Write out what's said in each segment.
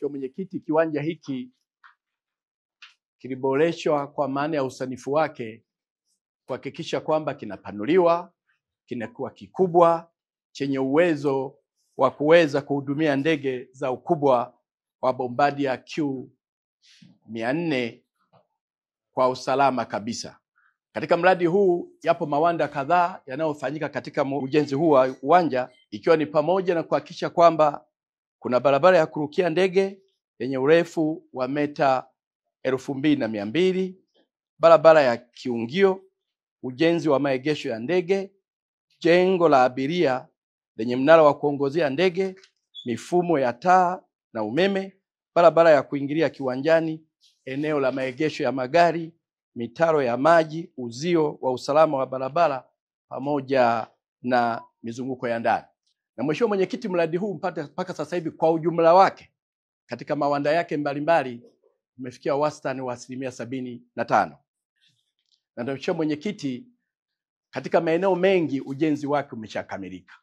Mheshimiwa Mwenyekiti, kiwanja hiki kiliboreshwa kwa maana ya usanifu wake kuhakikisha kwamba kinapanuliwa, kinakuwa kikubwa, chenye uwezo wa kuweza kuhudumia ndege za ukubwa wa Bombardier Q400 kwa usalama kabisa. Katika mradi huu yapo mawanda kadhaa yanayofanyika katika ujenzi huu wa uwanja, ikiwa ni pamoja na kuhakikisha kwamba kuna barabara ya kurukia ndege yenye urefu wa meta 2200, barabara ya kiungio, ujenzi wa maegesho ya ndege, jengo la abiria lenye mnara wa kuongozea ndege, mifumo ya taa na umeme, barabara ya kuingilia kiwanjani, eneo la maegesho ya magari, mitaro ya maji, uzio wa usalama wa barabara pamoja na mizunguko ya ndani. Na Mheshimiwa Mwenyekiti, mradi huu mpaka sasa hivi kwa ujumla wake katika mawanda yake mbalimbali umefikia wastani wa 75%. Na Mheshimiwa Mwenyekiti, katika maeneo mengi ujenzi wake umeshakamilika.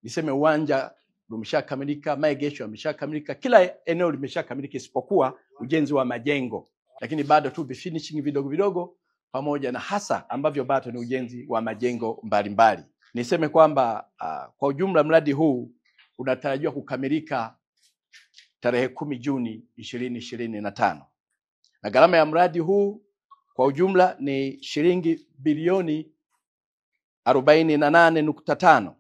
Niseme uwanja umeshakamilika, maegesho yameshakamilika, kila eneo limeshakamilika isipokuwa ujenzi wa majengo. Lakini bado tu finishing vidogo vidogo pamoja na hasa ambavyo bado ni ujenzi wa majengo mbalimbali. Niseme kwamba kwa ujumla mradi huu unatarajiwa kukamilika tarehe 10 Juni 2025. Na gharama ya mradi huu kwa ujumla ni shilingi bilioni 48.5,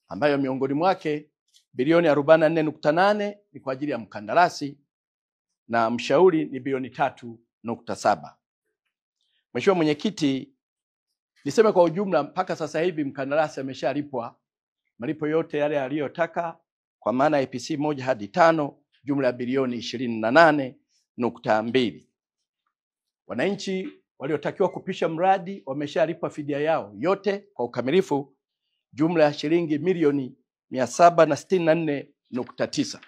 ambayo miongoni mwake bilioni 44.8 ni kwa ajili ya mkandarasi na mshauri ni bilioni 3.7. Mheshimiwa Mwenyekiti, niseme kwa ujumla mpaka sasa hivi mkandarasi ameshalipwa malipo yote yale aliyotaka kwa maana APC 1 hadi 5, jumla ya bilioni 28.2. Wananchi waliotakiwa kupisha mradi wameshalipwa fidia yao yote kwa ukamilifu, jumla ya shilingi milioni 764.9.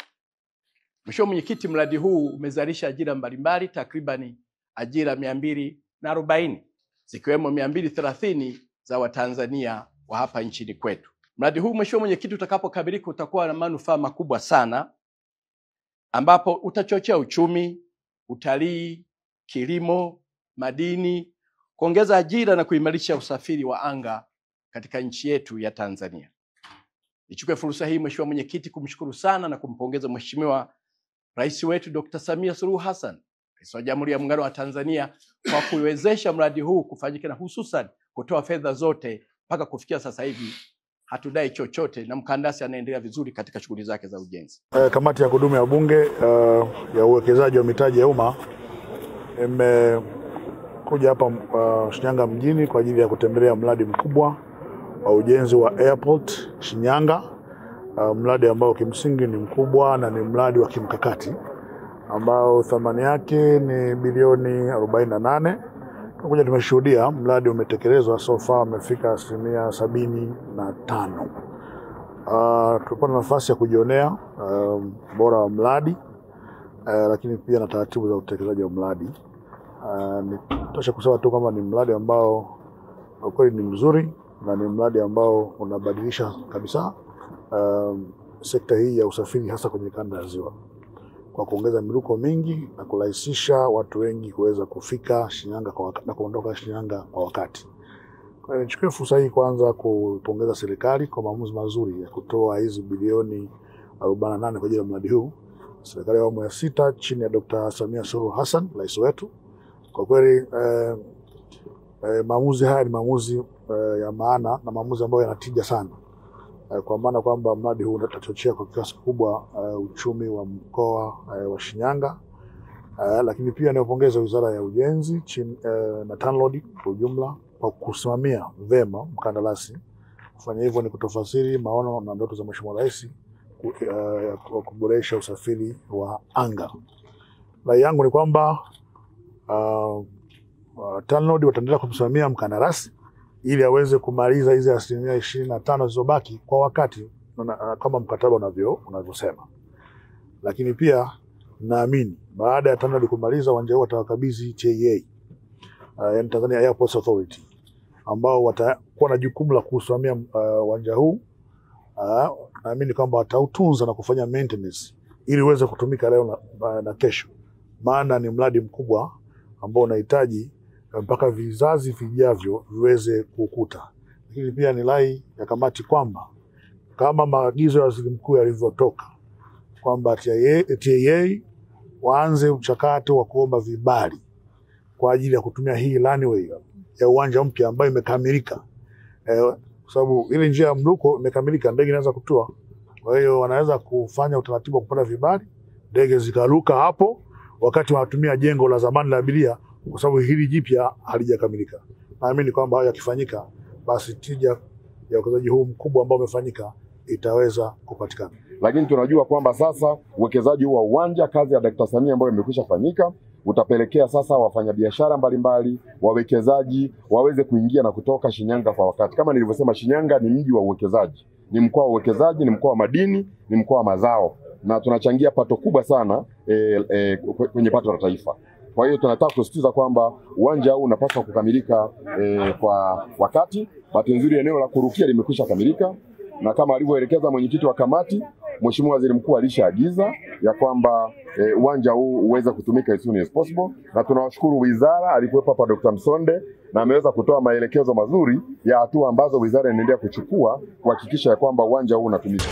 Mheshimiwa Mwenyekiti, mradi huu umezalisha ajira mbalimbali takribani ajira 240 zikiwemo 230 za Watanzania wa hapa nchini kwetu. Mradi huu Mheshimiwa Mwenyekiti utakapokamilika utakuwa na manufaa makubwa sana, ambapo utachochea uchumi, utalii, kilimo, madini, kuongeza ajira na kuimarisha usafiri wa anga katika nchi yetu ya Tanzania. Nichukue fursa hii Mheshimiwa Mwenyekiti kumshukuru sana na kumpongeza Mheshimiwa Rais wetu Dr. Samia Suluhu Hassan, Rais wa Jamhuri ya Muungano wa Tanzania, kwa kuiwezesha mradi huu kufanyika na hususan kutoa fedha zote mpaka kufikia sasa hivi hatudai chochote na mkandarasi anaendelea vizuri katika shughuli zake za ujenzi. Kamati ya kudumu ya Bunge ya uwekezaji wa mitaji ya umma imekuja hapa Shinyanga mjini kwa ajili ya kutembelea mradi mkubwa wa ujenzi wa airport Shinyanga, mradi ambao kimsingi ni mkubwa na ni mradi wa kimkakati ambao thamani yake ni bilioni 48. Tunakuja tumeshuhudia mradi umetekelezwa so far umefika 75%. Tulikuwa na nafasi ya kujionea bora wa mradi, lakini pia na taratibu za utekelezaji wa mradi. Nitosha kusema tu kama ni mradi ambao kweli ni mzuri na ni mradi ambao unabadilisha kabisa sekta hii ya usafiri hasa kwenye kanda ya Ziwa, kwa kuongeza miruko mingi na kurahisisha watu wengi kuweza kufika Shinyanga kwa wakati na kuondoka Shinyanga kwa wakati. Kwa hiyo nichukue fursa hii kwanza kupongeza serikali kwa maamuzi mazuri ya kutoa hizi bilioni 48 kwa ajili ya mradi huu. Serikali ya awamu ya 6 chini ya Dr. Samia Suluhu Hassan, rais wetu. Kwa kweli maamuzi haya ni maamuzi ya maana na maamuzi ambayo yanatija sana, kwa maana kwamba mradi huu utachochea kwa kiasi kikubwa uchumi wa mkoa wa Shinyanga. Lakini pia niwapongeze Wizara ya Ujenzi na TANROADS kwa ujumla kwa kusimamia vema mkandarasi. Kufanya hivyo ni kutofasiri maono na ndoto za Mheshimiwa Rais kwa kuboresha usafiri wa anga. Rai yangu ni kwamba TANROADS wataendelea kumsimamia mkandarasi ili aweze kumaliza hizi 25% zilizobaki kwa wakati kama mkataba unavyosema. Lakini pia naamini baada ya TANROADS kumaliza uwanja huu watawakabidhi TAA, yani Tanzania Airports Authority, ambao watakuwa na jukumu la kusimamia uwanja huu. Naamini kwamba watautunza na kufanya maintenance ili uweze kutumika leo na kesho, maana ni mradi mkubwa ambao unahitaji mpaka vizazi vijavyo viweze kukuta. Lakini pia ni rai ya kamati kwamba kama maagizo ya waziri mkuu yalivyotoka kwamba TIA waanze mchakato wa kuomba vibali kwa ajili ya kutumia hii runway ya uwanja mpya ambayo imekamilika, kwa sababu ile njia ya mruko imekamilika, ndege inaweza kutua. Kwa hiyo wanaweza kufanya utaratibu wa kupata vibali, ndege zikaruka hapo wakati wanatumia jengo la zamani la abiria, kwa sababu hili jipya halijakamilika. Naamini kwamba hayo yakifanyika, basi tija ya uwekezaji huu mkubwa ambao umefanyika itaweza kupatikana. Lakini tunajua kwamba sasa uwekezaji huu wa uwanja, kazi ya Dkt. Samia ambayo imekwisha fanyika, utapelekea sasa wafanyabiashara mbalimbali, wawekezaji waweze kuingia na kutoka Shinyanga kwa wakati. Kama nilivyosema, Shinyanga ni mji wa uwekezaji, ni mkoa wa uwekezaji, ni mkoa wa madini, ni mkoa wa mazao, na tunachangia pato kubwa sana kwenye pato la taifa. Kwa hiyo tunataka kusisitiza kwamba uwanja huu unapaswa kukamilika kwa wakati. Bahati nzuri eneo la kurukia limekwisha kamilika, na kama alivyoelekeza mwenyekiti wa kamati, Mheshimiwa Waziri Mkuu alishaagiza ya kwamba uwanja huu uweze kutumika as soon as possible, na tunawashukuru wizara, alikuwepo hapa Dr. Msonde na ameweza kutoa maelekezo mazuri ya hatua ambazo wizara inaendelea kuchukua kuhakikisha ya kwamba uwanja huu unatumika.